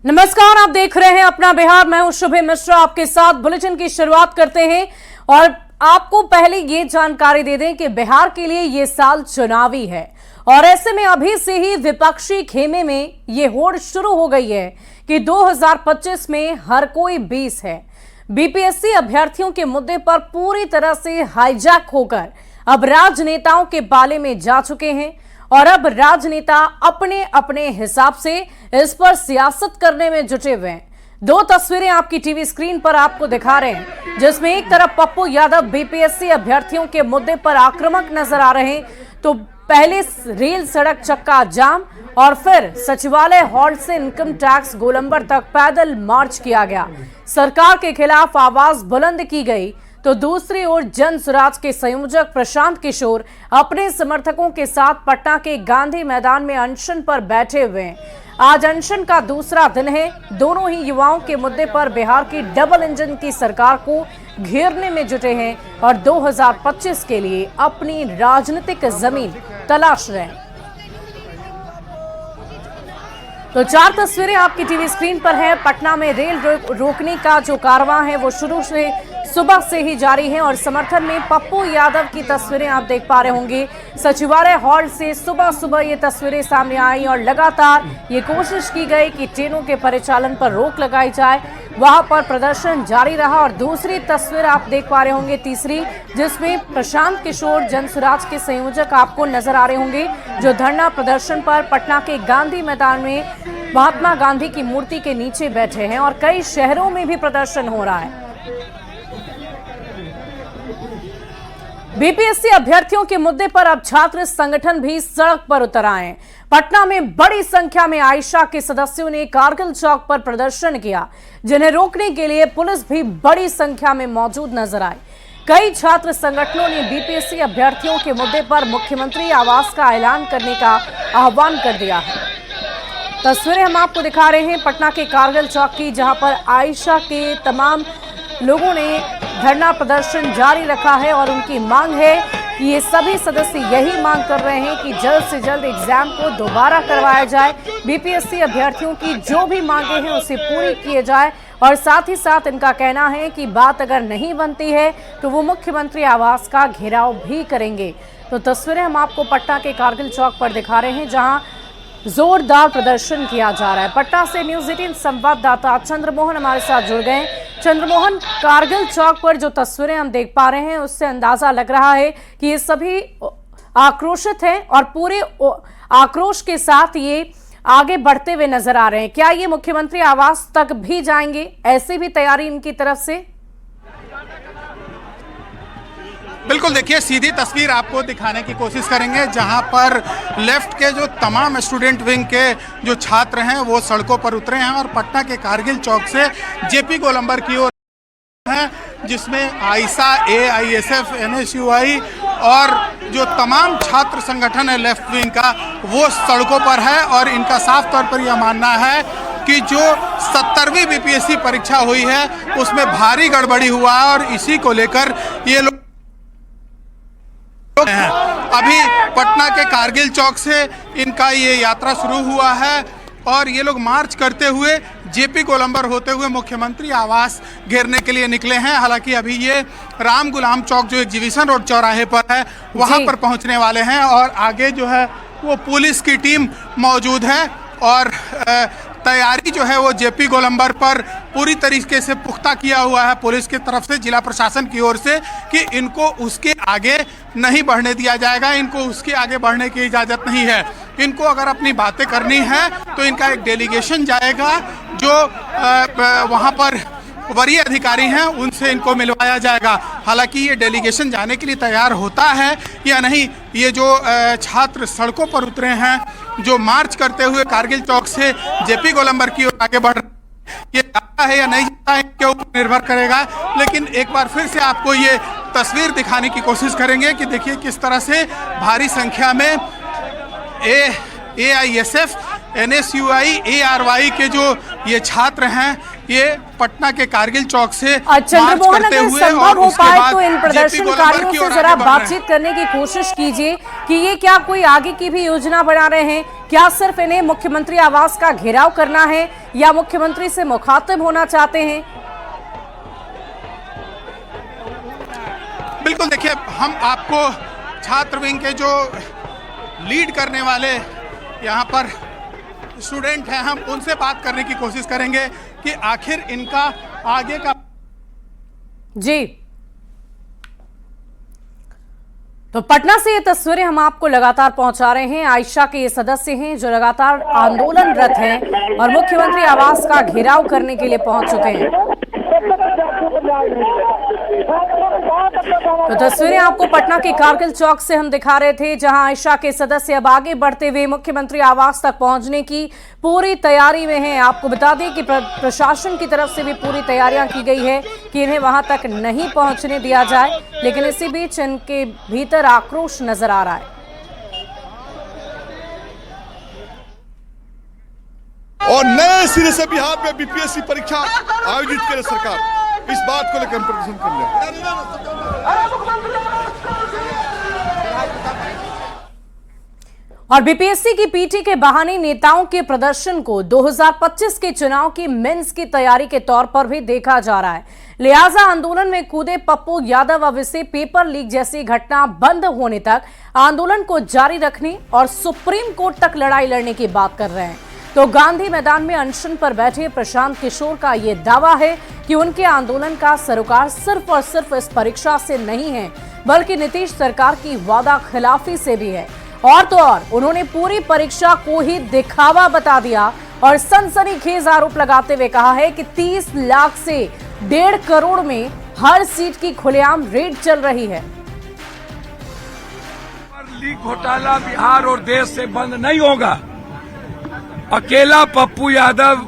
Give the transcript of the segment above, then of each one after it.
नमस्कार, आप देख रहे हैं अपना बिहार। मैं हूं शुभे मिश्रा, आपके साथ बुलेटिन की शुरुआत करते हैं और आपको पहले ये जानकारी दे दें कि बिहार के लिए ये साल चुनावी है और ऐसे में अभी से ही विपक्षी खेमे में ये होड़ शुरू हो गई है कि 2025 में हर कोई 20 है। बीपीएससी अभ्यर्थियों के मुद्दे पर पूरी तरह से हाईजैक होकर अब राजनेताओं के बाले में जा चुके हैं और अब राजनेता अपने अपने हिसाब से इस पर सियासत करने में जुटे हुए हैं। दो तस्वीरें आपकी टीवी स्क्रीन पर आपको दिखा रहे हैं, जिसमें एक तरफ पप्पू यादव बीपीएससी अभ्यर्थियों के मुद्दे पर आक्रामक नजर आ रहे हैं, तो पहले रेल सड़क चक्का जाम और फिर सचिवालय हॉल से इनकम टैक्स गोलंबर तक पैदल मार्च किया गया। सरकार के खिलाफ आवाज बुलंद की गई, तो दूसरी ओर जन स्वराज के संयोजक प्रशांत किशोर अपने समर्थकों के साथ पटना के गांधी मैदान में अनशन पर बैठे हुए हैं। आज अनशन का दूसरा दिन है। दोनों ही युवाओं के मुद्दे पर बिहार की डबल इंजन की सरकार को घेरने में जुटे हैं और 2025 के लिए अपनी राजनीतिक जमीन तलाश रहे हैं। तो चार तस्वीरें आपकी टीवी स्क्रीन पर है। पटना में रेल रोकने का जो कारवां है वो शुरू से सुबह से ही जारी है और समर्थन में पप्पू यादव की तस्वीरें आप देख पा रहे होंगे। सचिवालय हॉल से सुबह सुबह ये तस्वीरें सामने आई और लगातार ये कोशिश की गई कि ट्रेनों के परिचालन पर रोक लगाई जाए। वहां पर प्रदर्शन जारी रहा और दूसरी तस्वीर आप देख पा रहे होंगे, तीसरी, जिसमें प्रशांत किशोर जन स्वराज के संयोजक आपको नजर आ रहे होंगे, जो धरना प्रदर्शन पर पटना के गांधी मैदान में महात्मा गांधी की मूर्ति के नीचे बैठे हैं और कई शहरों में भी प्रदर्शन हो रहा है। बीपीएससी अभ्यर्थियों के मुद्दे पर अब छात्र संगठन भी सड़क पर उतर आए हैं। पटना में बड़ी संख्या में आयशा के सदस्यों ने कारगिल चौक पर प्रदर्शन किया, जिन्हें रोकने के लिए पुलिस भी बड़ी संख्या में मौजूद नजर आई। कई छात्र संगठनों ने बीपीएससी अभ्यर्थियों के मुद्दे पर मुख्यमंत्री आवास का ऐलान करने का आह्वान कर दिया है। तस्वीरें हम आपको दिखा रहे हैं पटना के कारगिल चौक की, जहां पर आयशा के तमाम लोगों ने धरना प्रदर्शन जारी रखा है और उनकी मांग है कि ये सभी सदस्य यही मांग कर रहे हैं कि जल्द से जल्द एग्जाम को दोबारा करवाया जाए, बीपीएससी अभ्यर्थियों की जो भी मांगे हैं उसे पूरी किए जाए और साथ ही साथ इनका कहना है कि बात अगर नहीं बनती है तो वो मुख्यमंत्री आवास का घेराव भी करेंगे। तो तस्वीरें हम आपको पटना के कारगिल चौक पर दिखा रहे हैं, जहां जोरदार प्रदर्शन किया जा रहा है। पटना से न्यूज़ 18 संवाददाता चंद्रमोहन हमारे साथ जुड़ गए। चंद्रमोहन, कारगिल चौक पर जो तस्वीरें हम देख पा रहे हैं उससे अंदाजा लग रहा है कि ये सभी आक्रोशित हैं और पूरे आक्रोश के साथ ये आगे बढ़ते हुए नजर आ रहे हैं। क्या ये मुख्यमंत्री आवास तक भी जाएंगे? ऐसी भी तैयारी इनकी तरफ से? बिल्कुल, देखिए सीधी तस्वीर आपको दिखाने की कोशिश करेंगे, जहां पर लेफ्ट के जो तमाम स्टूडेंट विंग के जो छात्र हैं वो सड़कों पर उतरे हैं और पटना के कारगिल चौक से जेपी गोलंबर की ओर हैं, जिसमें आयशा, एआईएसएफ, एनएसयूआई और जो तमाम छात्र संगठन है लेफ्ट विंग का, वो सड़कों पर है और इनका साफ तौर पर यह मानना है कि जो 70वीं बीपीएससी परीक्षा हुई है उसमें भारी गड़बड़ी हुआ है और इसी को लेकर ये लोग हैं। अभी पटना के कारगिल चौक से इनका ये यात्रा शुरू हुआ है और ये लोग मार्च करते हुए जेपी गोलंबर होते हुए मुख्यमंत्री आवास घेरने के लिए निकले हैं। हालांकि अभी ये राम गुलाम चौक जो एग्जीबिशन रोड चौराहे पर है वहां पर पहुंचने वाले हैं और आगे जो है वो पुलिस की टीम मौजूद है और तैयारी जो है वो जेपी गोलंबर पर पूरी तरीके से पुख्ता किया हुआ है पुलिस की तरफ से, जिला प्रशासन की ओर से, कि इनको उसके आगे नहीं बढ़ने दिया जाएगा, इनको उसके आगे बढ़ने की इजाज़त नहीं है। इनको अगर अपनी बातें करनी है तो इनका एक डेलीगेशन जाएगा, जो वहाँ पर वरीय अधिकारी हैं उनसे इनको मिलवाया जाएगा। हालांकि ये डेलीगेशन जाने के लिए तैयार होता है या नहीं, ये जो छात्र सड़कों पर उतरे हैं, जो मार्च करते हुए कारगिल चौक से जेपी गोलंबर की ओर आगे बढ़ रहे हैं, ये जाता है या नहीं जाता है के ऊपर निर्भर करेगा। लेकिन एक बार फिर से आपको ये तस्वीर दिखाने की कोशिश करेंगे कि देखिए किस तरह से भारी संख्या में एआईएसएफ, एनएसयूआई, एआरवाई के जो ये छात्र हैं ये पटना के कारगिल चौक से चंद्रमोहन, करते अगर हुए संभव और हो उसके पाए बाद तो इन प्रदर्शनकारियों से जरा बातचीत करने की कोशिश कीजिए कि ये क्या कोई आगे की भी योजना बना रहे हैं, क्या सिर्फ इन्हें मुख्यमंत्री आवास का घेराव करना है या मुख्यमंत्री से मुखातिब होना चाहते हैं। बिल्कुल, देखिए हम आपको छात्र विंग के जो लीड करने वाले यहाँ पर स्टूडेंट हैं, हम उनसे बात करने की कोशिश करेंगे कि आखिर इनका आगे का जी। तो पटना से ये तस्वीरें हम आपको लगातार पहुंचा रहे हैं। आयशा के ये सदस्य हैं जो लगातार आंदोलनरत हैं और मुख्यमंत्री आवास का घेराव करने के लिए पहुंच चुके हैं। तो तस्वीरें आपको पटना के कारगिल चौक से हम दिखा रहे थे, जहां आयशा के सदस्य अब आगे बढ़ते हुए मुख्यमंत्री आवास तक पहुंचने की पूरी तैयारी में हैं। आपको बता दें कि प्रशासन की तरफ से भी पूरी तैयारियां की गई है कि इन्हें वहां तक नहीं पहुंचने दिया जाए, लेकिन इसी बीच इनके भीतर आक्रोश नजर आ रहा है। और नए सिरे से बिहार में बीपीएससी परीक्षा आयोजित करे सरकार, इस बात को लेकर प्रदर्शन कर रहे और बीपीएससी की पीटी के बहाने नेताओं के प्रदर्शन को 2025 के चुनाव की मेंस की तैयारी के तौर पर भी देखा जा रहा है। लिहाजा आंदोलन में कूदे पप्पू यादव अब इसे पेपर लीक जैसी घटना बंद होने तक आंदोलन को जारी रखने और सुप्रीम कोर्ट तक लड़ाई लड़ने की बात कर रहे हैं। तो गांधी मैदान में अनशन पर बैठे प्रशांत किशोर का यह दावा है कि उनके आंदोलन का सरोकार सिर्फ और सिर्फ इस परीक्षा से नहीं है, बल्कि नीतीश सरकार की वादा खिलाफी से भी है। और तो और उन्होंने पूरी परीक्षा को ही दिखावा बता दिया और सनसनीखेज आरोप लगाते हुए कहा है कि 30 लाख से 1.5 करोड़ में हर सीट की खुलेआम रेड चल रही है। लीक घोटाला बिहार और देश से बंद नहीं होगा। अकेला पप्पू यादव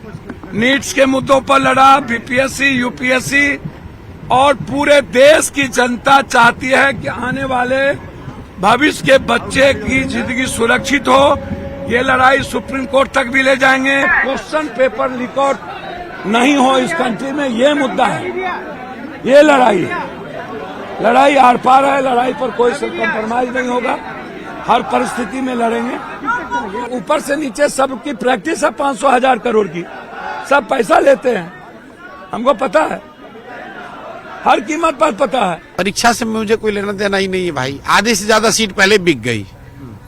नीट्स के मुद्दों पर लड़ा, बीपीएससी, यूपीएससी और पूरे देश की जनता चाहती है कि आने वाले भविष्य के बच्चे की जिंदगी सुरक्षित हो। ये लड़ाई सुप्रीम कोर्ट तक भी ले जाएंगे। क्वेश्चन पेपर लीक आउट नहीं हो इस कंट्री में, ये मुद्दा है, ये लड़ाई है। लड़ाई आर पार है, लड़ाई पर कोई कंप्रोमाइज नहीं होगा, हर परिस्थिति में लड़ेंगे। ऊपर से नीचे सबकी प्रैक्टिस है 500,000 करोड़ की, सब पैसा लेते हैं, हमको पता है, हर कीमत पर पता है। परीक्षा से मुझे कोई लेना देना ही नहीं है भाई। आधे से ज्यादा सीट पहले बिक गई,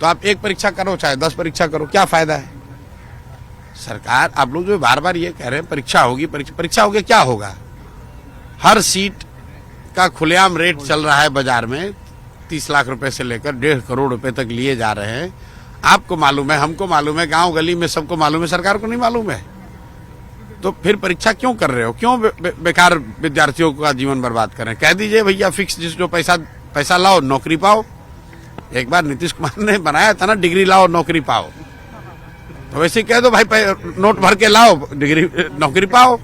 तो आप एक परीक्षा करो चाहे 10 परीक्षा करो, क्या फायदा है। सरकार, आप लोग जो बार बार ये कह रहे हैं परीक्षा होगी, परीक्षा होगी, क्या होगा। हर सीट का खुलेआम रेट चल रहा है बाजार में, 30 लाख रुपए से लेकर 1.5 करोड़ रुपए तक लिए जा रहे हैं। आपको मालूम है, हमको मालूम है, गांव गली में सबको मालूम है, सरकार को नहीं मालूम है। तो फिर परीक्षा क्यों कर रहे हो, क्यों बेकार विद्यार्थियों का जीवन बर्बाद कर रहे हैं। कह दीजिए भैया फिक्स, जिस जो पैसा लाओ नौकरी पाओ। एक बार नीतीश कुमार ने बनाया था ना, डिग्री लाओ नौकरी पाओ, तो वैसे कह दो भाई नोट भर के लाओ डिग्री नौकरी पाओ।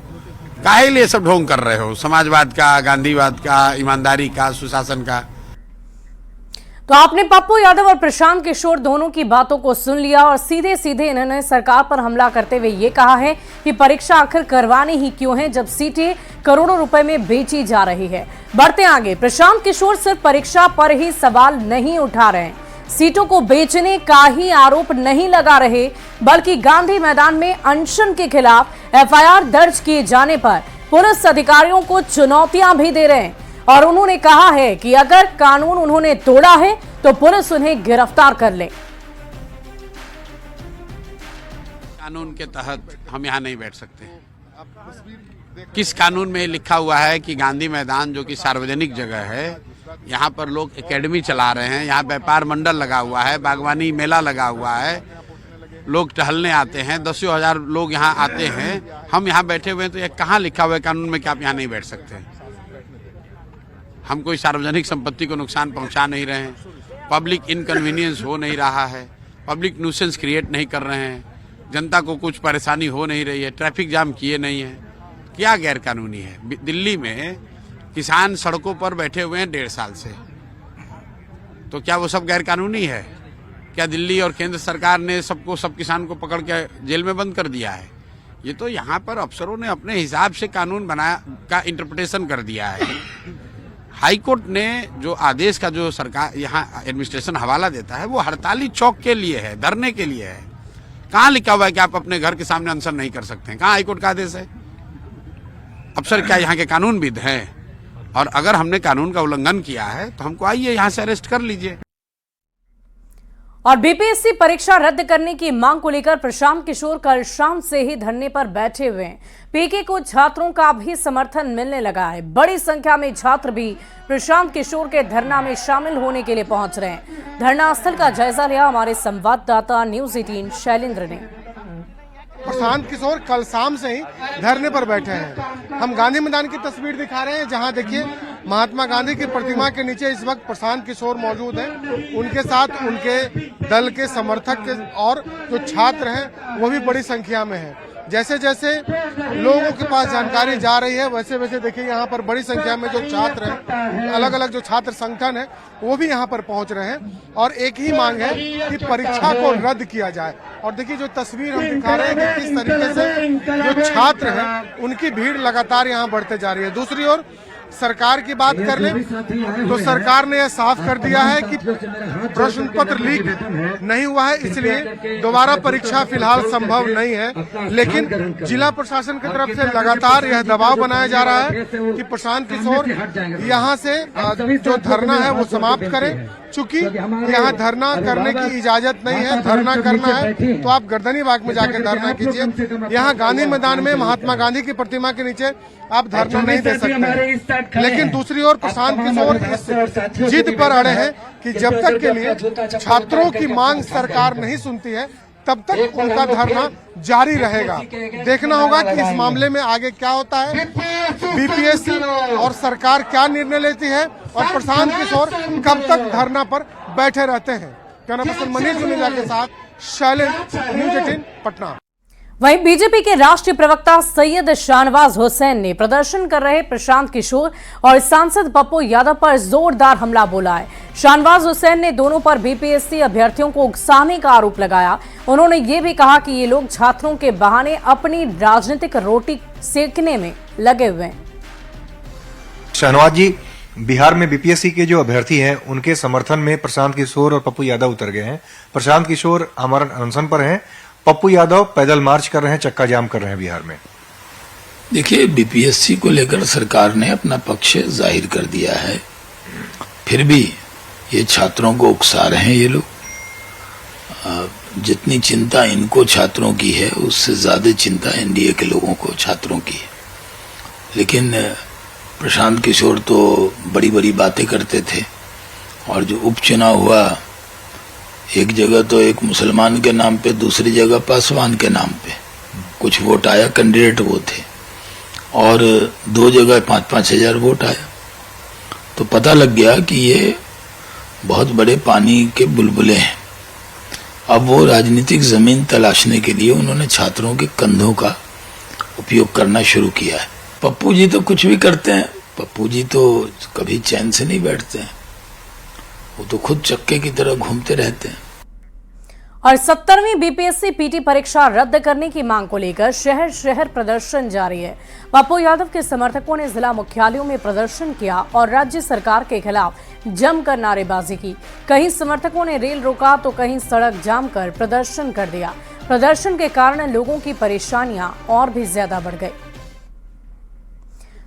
काहे लिए सब ढोंग कर रहे हो, समाजवाद का, गांधीवाद का, ईमानदारी का, सुशासन का। तो आपने पप्पू यादव और प्रशांत किशोर दोनों की बातों को सुन लिया और सीधे सीधे इन्होंने सरकार पर हमला करते हुए ये कहा है कि परीक्षा आखिर करवानी ही क्यों है जब सीटें करोड़ों रुपए में बेची जा रही है। बढ़ते आगे, प्रशांत किशोर सिर्फ परीक्षा पर ही सवाल नहीं उठा रहे हैं, सीटों को बेचने का ही आरोप नहीं लगा रहे, बल्कि गांधी मैदान में अनशन के खिलाफ एफआईआर दर्ज किए जाने पर पुलिस अधिकारियों को चुनौतियां भी दे रहे हैं। और उन्होंने कहा है कि अगर कानून उन्होंने तोड़ा है तो पुलिस उन्हें गिरफ्तार कर ले। कानून के तहत हम यहाँ नहीं बैठ सकते। किस कानून में लिखा हुआ है कि गांधी मैदान जो कि सार्वजनिक जगह है, यहाँ पर लोग एकेडमी चला रहे हैं, यहाँ व्यापार मंडल लगा हुआ है, बागवानी मेला लगा हुआ है, लोग टहलने आते हैं, 10,000 लोग यहाँ आते हैं, हम यहाँ बैठे हुए हैं, तो ये कहाँ लिखा हुआ है कानून में कि आप यहाँ नहीं बैठ सकते। हम कोई सार्वजनिक संपत्ति को नुकसान पहुंचा नहीं रहे हैं, पब्लिक इनकन्वीनियंस हो नहीं रहा है, पब्लिक न्यूसेंस क्रिएट नहीं कर रहे हैं, जनता को कुछ परेशानी हो नहीं रही है, ट्रैफिक जाम किए नहीं है। क्या गैर कानूनी है। दिल्ली में किसान सड़कों पर बैठे हुए हैं 1.5 साल से, तो क्या वो सब गैर कानूनी है। क्या दिल्ली और केंद्र सरकार ने सब किसान को पकड़ के जेल में बंद कर दिया है। ये तो यहाँ पर अफसरों ने अपने हिसाब से कानून बनाया का इंटरप्रिटेशन कर दिया है। हाई कोर्ट ने जो आदेश का जो सरकार यहाँ एडमिनिस्ट्रेशन हवाला देता है वो हड़ताली चौक के लिए है, धरने के लिए है। कहाँ लिखा हुआ है कि आप अपने घर के सामने अनशन नहीं कर सकते हैं? कहाँ हाईकोर्ट का आदेश है? अफसर क्या यहाँ के कानूनविद हैं? और अगर हमने कानून का उल्लंघन किया है तो हमको आइए यहाँ से अरेस्ट कर लीजिए। और बीपीएससी परीक्षा रद्द करने की मांग को लेकर प्रशांत किशोर कल शाम से ही धरने पर बैठे हुए हैं। पीके को छात्रों का भी समर्थन मिलने लगा है। बड़ी संख्या में छात्र भी प्रशांत किशोर के धरना में शामिल होने के लिए पहुंच रहे हैं। धरना स्थल का जायजा लिया हमारे संवाददाता न्यूज 18 शैलेंद्र ने। प्रशांत किशोर कल शाम से ही धरने पर बैठे हैं। हम गांधी मैदान की तस्वीर दिखा रहे हैं, जहां देखिए महात्मा गांधी की प्रतिमा के नीचे इस वक्त प्रशांत किशोर मौजूद हैं। उनके साथ उनके दल के समर्थक और जो छात्र हैं वो भी बड़ी संख्या में हैं। जैसे जैसे लोगों के पास जानकारी जा रही है वैसे वैसे देखिए यहाँ पर बड़ी संख्या में जो छात्र हैं, अलग अलग जो छात्र संगठन है वो भी यहाँ पर पहुँच रहे हैं और एक ही मांग है कि परीक्षा को रद्द किया जाए। और देखिए जो तस्वीर हम दिखा रहे हैं कि किस तरीके से जो छात्र हैं उनकी भीड़ लगातार यहाँ बढ़ते जा रही है। दूसरी ओर सरकार की बात कर ले तो सरकार ने यह साफ कर दिया है कि प्रश्न पत्र लीक नहीं हुआ है, इसलिए दोबारा परीक्षा फिलहाल संभव नहीं है। लेकिन जिला प्रशासन की तरफ से लगातार यह दबाव बनाया जा रहा है कि प्रशांत किशोर यहां से जो धरना है वो समाप्त करें। चूंकि यहाँ धरना करने की इजाजत नहीं है, धरना करना है तो आप गर्दनी बाग में जाकर धरना कीजिए। यहाँ गांधी मैदान में महात्मा गांधी की प्रतिमा के नीचे आप धरना नहीं दे सकते। लेकिन दूसरी ओर प्रशांत किशोर इस जिद पर अड़े हैं कि जब तक के लिए छात्रों की मांग सरकार नहीं सुनती है तब तक उनका धरना जारी रहेगा। देखना होगा कि इस मामले में आगे क्या होता है, बीपीएससी और सरकार क्या निर्णय लेती है और प्रशांत किशोर कब तक धरना पर बैठे रहते हैं। कैमरा पर्सन मनीष जुनेजा के साथ शैलेंद्र, न्यूज 18 पटना। वहीं बीजेपी के राष्ट्रीय प्रवक्ता सैयद शाहनवाज हुसैन ने प्रदर्शन कर रहे प्रशांत किशोर और सांसद पप्पू यादव पर जोरदार हमला बोला है। शाहनवाज हुसैन ने दोनों पर बीपीएससी अभ्यर्थियों को उकसाने का आरोप लगाया। उन्होंने ये भी कहा कि ये लोग छात्रों के बहाने अपनी राजनीतिक रोटी सेकने में लगे हुए हैं। शाहनवाज जी, बिहार में बीपीएससी के जो अभ्यर्थी हैं उनके समर्थन में प्रशांत किशोर और पप्पू यादव उतर गए हैं। प्रशांत किशोर आमरण अनशन पर हैं, पप्पू यादव पैदल मार्च कर रहे हैं, चक्का जाम कर रहे हैं बिहार में। देखिए, बीपीएससी को लेकर सरकार ने अपना पक्ष जाहिर कर दिया है, फिर भी ये छात्रों को उकसा रहे हैं। ये लोग जितनी चिंता इनको छात्रों की है उससे ज्यादा चिंता एनडीए के लोगों को छात्रों की है। लेकिन प्रशांत किशोर तो बड़ी बड़ी बातें करते थे और जो उपचुनाव हुआ, एक जगह तो एक मुसलमान के नाम पे, दूसरी जगह पासवान के नाम पे कुछ वोट आया, कैंडिडेट वो थे, और 2 जगह 5-5 हजार वोट आया। तो पता लग गया कि ये बहुत बड़े पानी के बुलबुले हैं। अब वो राजनीतिक जमीन तलाशने के लिए उन्होंने छात्रों के कंधों का उपयोग करना शुरू किया है। पप्पू जी तो कुछ भी करते हैं, पप्पू जी तो कभी चैन से नहीं बैठते हैं, वो तो खुद चक्के की तरह घूमते रहते हैं। और 70वीं बीपीएससी पीटी परीक्षा रद्द करने की मांग को लेकर शहर शहर प्रदर्शन जारी है। पप्पू यादव के समर्थकों ने जिला मुख्यालयों में प्रदर्शन किया और राज्य सरकार के खिलाफ जमकर नारेबाजी की। कहीं समर्थकों ने रेल रोका तो कहीं सड़क जाम कर प्रदर्शन कर दिया। प्रदर्शन के कारण लोगों की परेशानियां और भी ज्यादा बढ़ गई।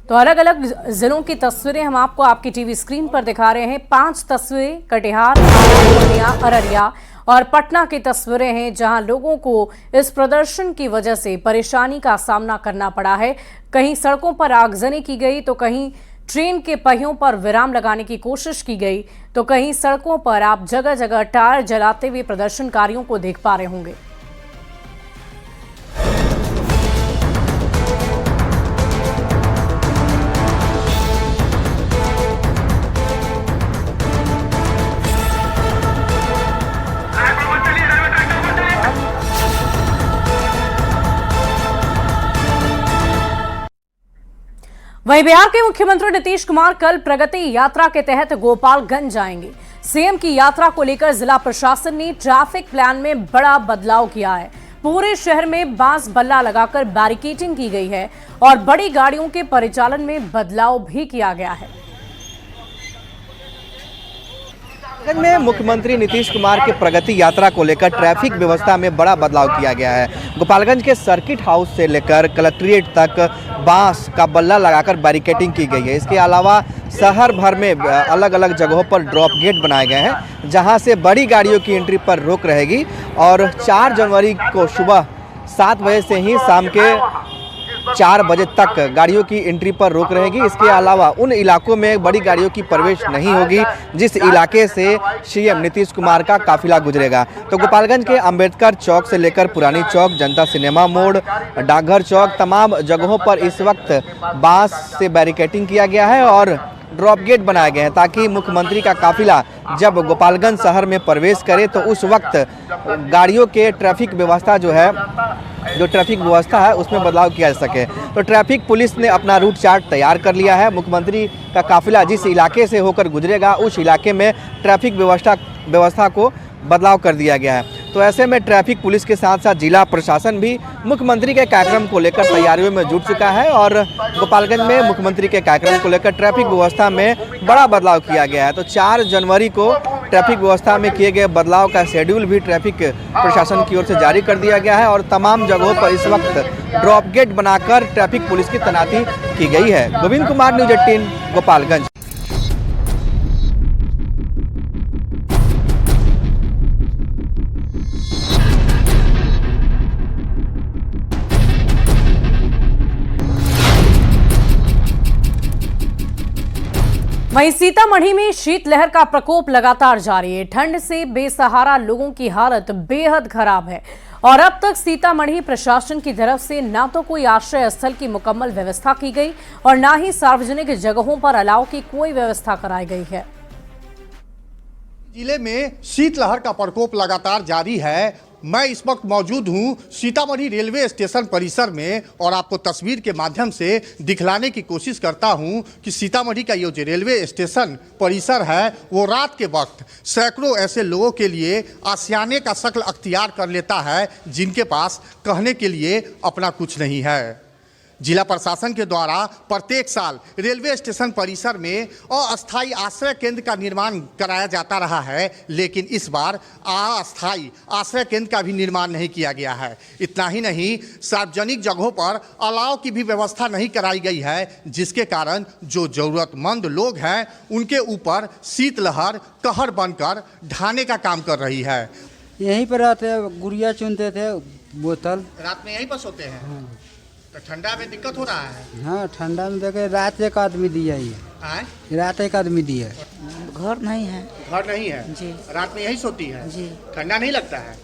तो अलग अलग जिलों की तस्वीरें हम आपको आपकी टीवी स्क्रीन पर दिखा रहे हैं। 5 तस्वीरें कटिहार, पूर्णिया, अररिया और पटना की तस्वीरें हैं, जहां लोगों को इस प्रदर्शन की वजह से परेशानी का सामना करना पड़ा है। कहीं सड़कों पर आगजनी की गई तो कहीं ट्रेन के पहियों पर विराम लगाने की कोशिश की गई, तो कहीं सड़कों पर आप जगह जगह टायर जलाते हुए प्रदर्शनकारियों को देख पा रहे होंगे। वहीं बिहार के मुख्यमंत्री नीतीश कुमार कल प्रगति यात्रा के तहत गोपालगंज जाएंगे। सीएम की यात्रा को लेकर जिला प्रशासन ने ट्रैफिक प्लान में बड़ा बदलाव किया है। पूरे शहर में बांस बल्ला लगाकर बैरिकेडिंग की गई है और बड़ी गाड़ियों के परिचालन में बदलाव भी किया गया है। में मुख्यमंत्री नीतीश कुमार की प्रगति यात्रा को लेकर ट्रैफिक व्यवस्था में बड़ा बदलाव किया गया है। गोपालगंज के सर्किट हाउस से लेकर कलेक्ट्रेट तक बांस का बल्ला लगाकर बैरिकेडिंग की गई है। इसके अलावा शहर भर में अलग अलग जगहों पर ड्रॉप गेट बनाए गए हैं, जहां से बड़ी गाड़ियों की एंट्री पर रोक रहेगी और 4 जनवरी को सुबह 7 बजे से ही शाम के 4 बजे तक गाड़ियों की एंट्री पर रोक रहेगी। इसके अलावा उन इलाकों में बड़ी गाड़ियों की प्रवेश नहीं होगी जिस इलाके से सीएम नीतीश कुमार का काफिला गुजरेगा। तो गोपालगंज के अंबेडकर चौक से लेकर पुरानी चौक, जनता सिनेमा मोड़, डाकघर चौक, तमाम जगहों पर इस वक्त बांस से बैरिकेडिंग किया गया है और ड्रॉप गेट बनाए गए हैं ताकि मुख्यमंत्री का काफिला जब गोपालगंज शहर में प्रवेश करे तो उस वक्त गाड़ियों के ट्रैफिक व्यवस्था जो ट्रैफिक व्यवस्था है उसमें बदलाव किया जा सके। तो ट्रैफिक पुलिस ने अपना रूट चार्ट तैयार कर लिया है। मुख्यमंत्री का काफिला जिस इलाके से होकर गुजरेगा उस इलाके में ट्रैफिक व्यवस्था को बदलाव कर दिया गया है। तो ऐसे में ट्रैफिक पुलिस के साथ साथ जिला प्रशासन भी मुख्यमंत्री के कार्यक्रम को लेकर तैयारियों में जुट चुका है और गोपालगंज में मुख्यमंत्री के कार्यक्रम को लेकर ट्रैफिक व्यवस्था में बड़ा बदलाव किया गया है। तो 4 जनवरी को ट्रैफिक व्यवस्था में किए गए बदलाव का शेड्यूल भी ट्रैफिक प्रशासन की ओर से जारी कर दिया गया है और तमाम जगहों पर इस वक्त ड्रॉप गेट बनाकर ट्रैफिक पुलिस की तैनाती की गई है। गोविंद कुमार, न्यूज़ 18, गोपालगंज। वहीं सीतामढ़ी में शीतलहर का प्रकोप लगातार जारी है। ठंड से बेसहारा लोगों की हालत बेहद खराब है और अब तक सीतामढ़ी प्रशासन की तरफ से ना तो कोई आश्रय स्थल की मुकम्मल व्यवस्था की गई और ना ही सार्वजनिक जगहों पर अलाव की कोई व्यवस्था कराई गई है। जिले में शीतलहर का प्रकोप लगातार जारी है। मैं इस वक्त मौजूद हूं सीतामढ़ी रेलवे स्टेशन परिसर में और आपको तस्वीर के माध्यम से दिखलाने की कोशिश करता हूं कि सीतामढ़ी का ये जो रेलवे स्टेशन परिसर है वो रात के वक्त सैकड़ों ऐसे लोगों के लिए आशियाने का शक्ल अख्तियार कर लेता है जिनके पास कहने के लिए अपना कुछ नहीं है। जिला प्रशासन के द्वारा प्रत्येक साल रेलवे स्टेशन परिसर में अस्थायी आश्रय केंद्र का निर्माण कराया जाता रहा है, लेकिन इस बार अस्थायी आश्रय केंद्र का भी निर्माण नहीं किया गया है। इतना ही नहीं, सार्वजनिक जगहों पर अलाव की भी व्यवस्था नहीं कराई गई है, जिसके कारण जो जरूरतमंद लोग हैं उनके ऊपर शीतलहर कहर बनकर ढाने का काम कर रही है। यहीं पर रहते, गुड़िया चुनते थे, बोतल रात में यहीं पर सोते हैं। हाँ। तो ठंडा में दिक्कत हो रहा है। हाँ, ठंडा में देखे रात एक आदमी दिया ही रात एक आदमी दिया। घर नहीं है। घर नहीं है जी। रात में यही सोती है जी। ठंडा नहीं लगता है?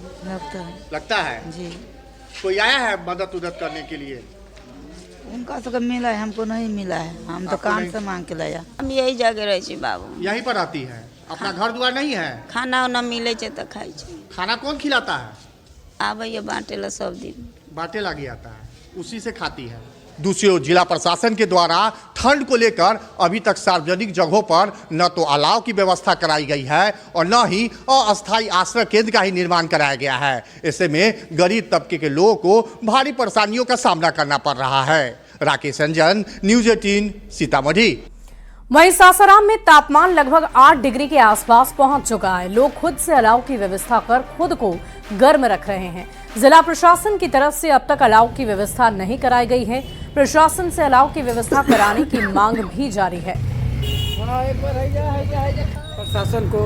लगता है जी। कोई आया है मदद उदद करने के लिए? उनका तो मिला है, हमको नहीं मिला है। हम दुकान से मांग के लाया। हम यही जगह रहे बाबू। यहीं पर आती है? अपना घर द्वार नहीं है? खाना उना मिले तो खाई। खाना कौन खिलाता है? आबे बांटे ला सब दिन। बांटे लगी आता है, उसी से खाती है। दूसरी ओर जिला प्रशासन के द्वारा ठंड को लेकर अभी तक सार्वजनिक जगहों पर न तो अलाव की व्यवस्था कराई गई है और न ही अस्थायी आश्रय केंद्र का ही निर्माण कराया गया है। ऐसे में गरीब तबके के लोगों को भारी परेशानियों का सामना करना पड़ रहा है। राकेश रंजन, न्यूज़ 18, सीतामढ़ी। वहीं सासाराम में तापमान लगभग 8 डिग्री के आसपास पहुंच चुका है। लोग खुद से अलाव की व्यवस्था कर खुद को गर्म रख रहे हैं। जिला प्रशासन की तरफ से अब तक अलाव की व्यवस्था नहीं कराई गई है। प्रशासन से अलाव की व्यवस्था कराने की मांग भी जारी है। प्रशासन को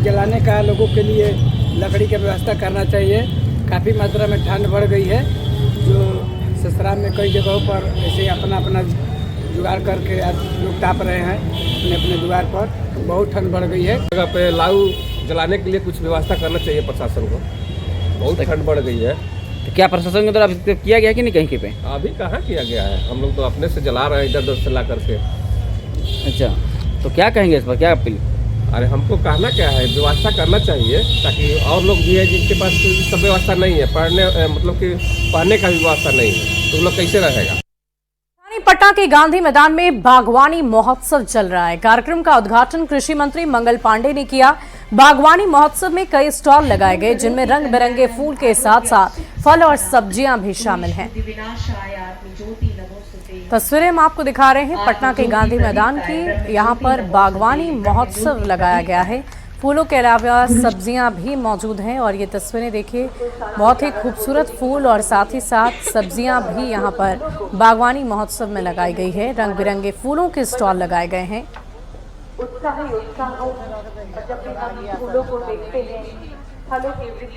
जलाने का लोगों के लिए लकड़ी की व्यवस्था करना चाहिए। काफ़ी मात्रा में ठंड बढ़ गई है, जो ससुराल में कई जगहों पर ऐसे अपना जुगाड़ करके लोग ताप रहे हैं अपने अपने द्वार पर। बहुत ठंड बढ़ गई है। जगह पे लाऊ जलाने के लिए कुछ व्यवस्था करना चाहिए प्रशासन को। बहुत ठंड बढ़ गई है। तो क्या प्रशासन के द्वारा किया गया कि नहीं कहीं पे? अभी कहाँ किया गया है, हम लोग तो अपने से जला रहे हैं इधर उधर से ला करके। अच्छा, तो क्या कहेंगे इस पर, क्या अपील? अरे हमको कहना क्या है, व्यवस्था करना चाहिए ताकि और लोग भी है जिनके पास सब व्यवस्था नहीं है, पढ़ने मतलब कि पढ़ने का भी व्यवस्था नहीं है, तो लोग कैसे रहेगा। पटना के गांधी मैदान में बागवानी महोत्सव चल रहा है। कार्यक्रम का उद्घाटन कृषि मंत्री मंगल पांडे ने किया। बागवानी महोत्सव में कई स्टॉल लगाए गए जिनमें रंग बिरंगे फूल के साथ साथ फल और सब्जियां भी शामिल हैं। तस्वीरें हम आपको दिखा रहे हैं पटना के गांधी मैदान की। यहाँ पर बागवानी महोत्सव लगाया गया है। फूलों के अलावा सब्जियां भी मौजूद हैं और ये तस्वीरें देखिए, बहुत ही खूबसूरत फूल और साथ ही साथ सब्जियां भी यहाँ पर बागवानी महोत्सव में लगाई गई है। रंग बिरंगे फूलों के स्टॉल लगाए गए हैं।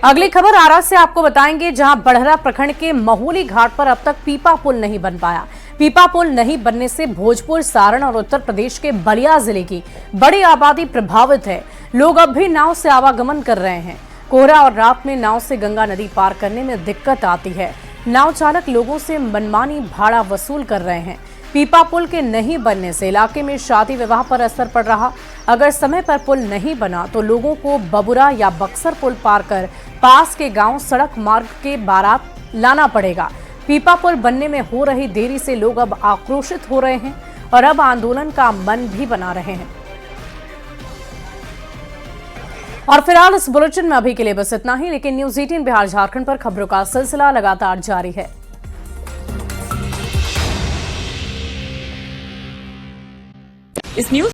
अगली खबर आरा से आपको बताएंगे, जहां बड़हरा प्रखंड के महुली घाट पर अब तक पीपा पुल नहीं बन पाया। पीपा पुल नहीं बनने से भोजपुर, सारण और उत्तर प्रदेश के बलिया जिले की बड़ी आबादी प्रभावित है। लोग अब भी नाव से आवागमन कर रहे हैं। कोहरा और रात में नाव से गंगा नदी पार करने में दिक्कत आती है। नाव चालक लोगों से मनमानी भाड़ा वसूल कर रहे हैं। पीपा पुल के नहीं बनने से इलाके में शादी विवाह पर असर पड़ रहा। अगर समय पर पुल नहीं बना तो लोगों को बबुरा या बक्सर पुल पार कर पास के गांव सड़क मार्ग के बारात लाना पड़ेगा। पीपा पुल बनने में हो रही देरी से लोग अब आक्रोशित हो रहे हैं और अब आंदोलन का मन भी बना रहे हैं। और फिलहाल इस बुलेटिन में अभी के लिए बस इतना ही, लेकिन न्यूज़ 18 बिहार झारखंड पर खबरों का सिलसिला लगातार जारी है। इस न्यूज